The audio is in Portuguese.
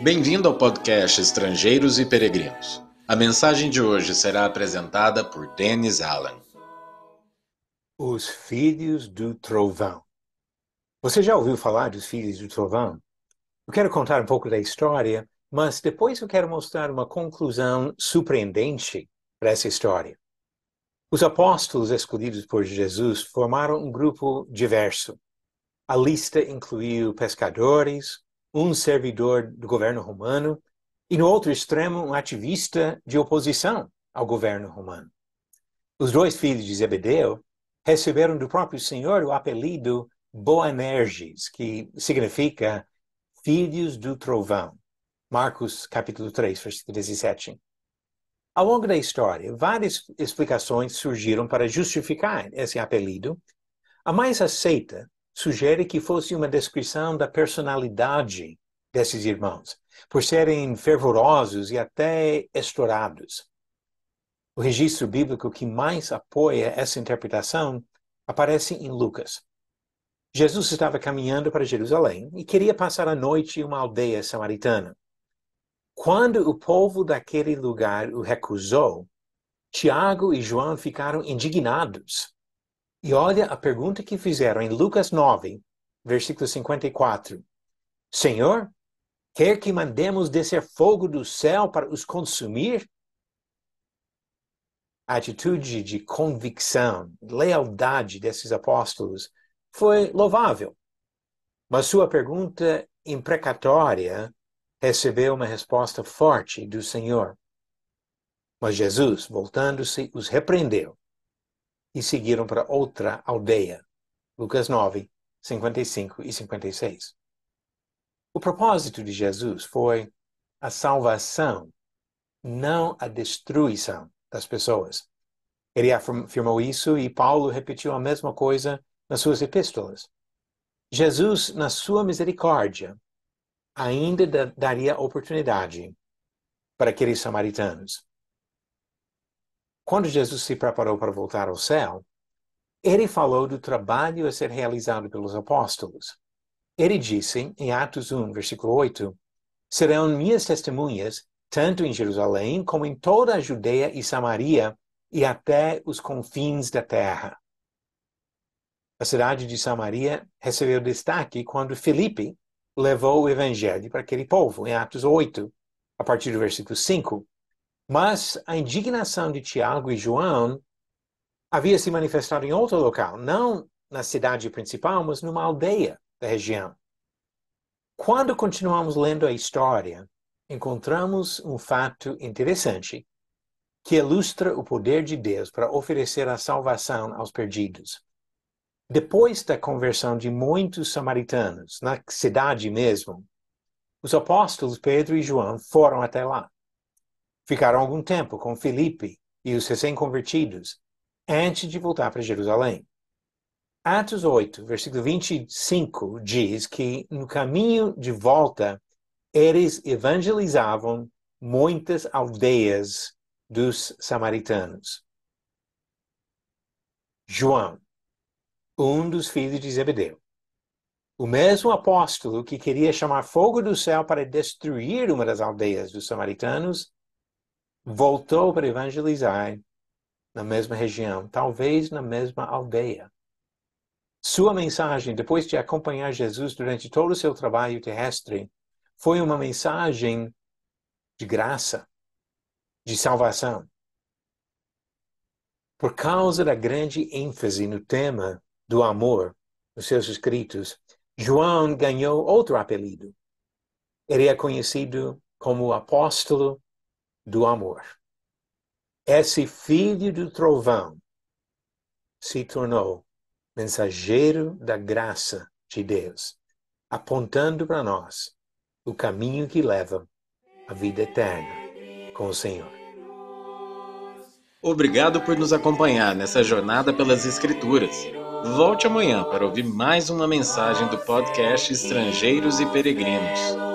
Bem-vindo ao podcast Estrangeiros e Peregrinos. A mensagem de hoje será apresentada por Dennis Allen. Os Filhos do Trovão. Você já ouviu falar dos Filhos do Trovão? Eu quero contar um pouco da história, mas depois eu quero mostrar uma conclusão surpreendente para essa história. Os apóstolos escolhidos por Jesus formaram um grupo diverso. A lista incluiu pescadores, um servidor do governo romano e, no outro extremo, um ativista de oposição ao governo romano. Os dois filhos de Zebedeu receberam do próprio Senhor o apelido Boanerges, que significa Filhos do Trovão. Marcos capítulo 3, versículo 17. Ao longo da história, várias explicações surgiram para justificar esse apelido. A mais aceita sugere que fosse uma descrição da personalidade desses irmãos, por serem fervorosos e até estourados. O registro bíblico que mais apoia essa interpretação aparece em Lucas. Jesus estava caminhando para Jerusalém e queria passar a noite em uma aldeia samaritana. Quando o povo daquele lugar o recusou, Tiago e João ficaram indignados. E olha a pergunta que fizeram em Lucas 9, versículo 54. Senhor, quer que mandemos descer fogo do céu para os consumir? A atitude de convicção, lealdade desses apóstolos foi louvável. Mas sua pergunta imprecatória recebeu uma resposta forte do Senhor. Mas Jesus, voltando-se, os repreendeu e seguiram para outra aldeia. Lucas 9, 55 e 56. O propósito de Jesus foi a salvação, não a destruição das pessoas. Ele afirmou isso e Paulo repetiu a mesma coisa nas suas epístolas. Jesus, na sua misericórdia, ainda daria oportunidade para aqueles samaritanos. Quando Jesus se preparou para voltar ao céu, ele falou do trabalho a ser realizado pelos apóstolos. Ele disse, em Atos 1, versículo 8, serão minhas testemunhas, tanto em Jerusalém como em toda a Judeia e Samaria e até os confins da terra. A cidade de Samaria recebeu destaque quando Filipe levou o evangelho para aquele povo, em Atos 8, a partir do versículo 5. Mas a indignação de Tiago e João havia se manifestado em outro local, não na cidade principal, mas numa aldeia da região. Quando continuamos lendo a história, encontramos um fato interessante que ilustra o poder de Deus para oferecer a salvação aos perdidos. Depois da conversão de muitos samaritanos, na cidade mesmo, os apóstolos Pedro e João foram até lá. Ficaram algum tempo com Filipe e os recém-convertidos, antes de voltar para Jerusalém. Atos 8, versículo 25, diz que no caminho de volta, eles evangelizavam muitas aldeias dos samaritanos. João, um dos filhos de Zebedeu, o mesmo apóstolo que queria chamar fogo do céu para destruir uma das aldeias dos samaritanos, voltou para evangelizar na mesma região, talvez na mesma aldeia. Sua mensagem, depois de acompanhar Jesus durante todo o seu trabalho terrestre, foi uma mensagem de graça, de salvação. Por causa da grande ênfase no tema do amor nos seus escritos, João ganhou outro apelido. Ele é conhecido como o apóstolo do amor. Esse filho do trovão se tornou mensageiro da graça de Deus, apontando para nós o caminho que leva à vida eterna com o Senhor. Obrigado por nos acompanhar nessa jornada pelas Escrituras. Volte amanhã para ouvir mais uma mensagem do podcast Estrangeiros e Peregrinos.